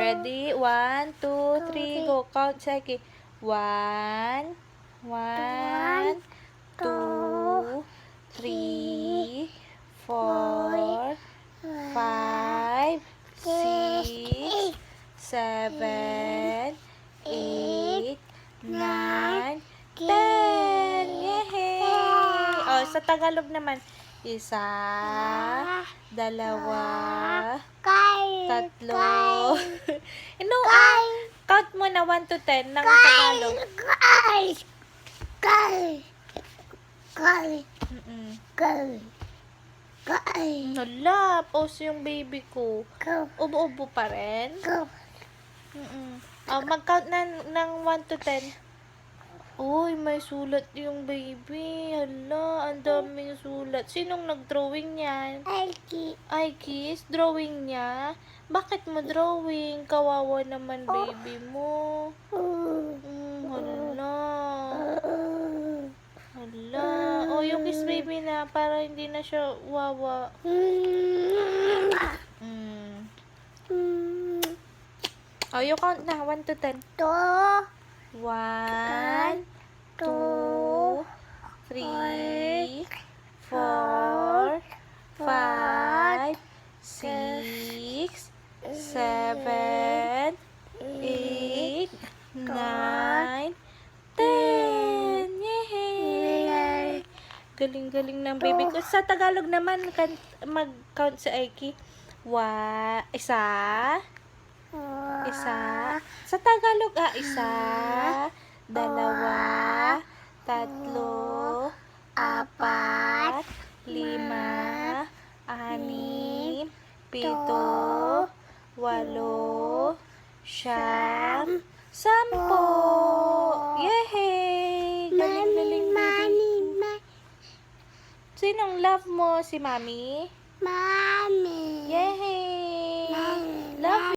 Ready? 1, 2, 3, go. Count, Saiki. 1, 1, 2, 3, 4, 5, 6, 7, 8, 9, 10. Yay! Oh, sa Tagalog naman. Isa, dalawa, tatlo. No, count mo na 1 to 10 ng Tagalog. Hala, pause yung baby ko. Ubo-ubo pa rin. Oh, mag-count na ng 1 to 10. Uy, may sulat yung baby. Hala, ang daming sulat. Sinong nag-drawing yan? Ay, Kiss, drawing niya? Bakit mo drawing? Kawawa naman baby mo. Hala. Hala. Oh, yung Kiss baby na para hindi na siya wawa. Oh, you count na. 1 to 10. 1, 2, 3, 4, 5, 6, 7, 8, 9, 10. Yay! Galing-galing ng baby ko. Sa Tagalog naman, mag-count si Aiki. Isa. Sa Tagalog, isa, dalawa, tatlo, apat, 5, 6, 7, 8, 9, 10. Yehey! Galing-galing baby. Sinong love mo? Si Mami? Yehey!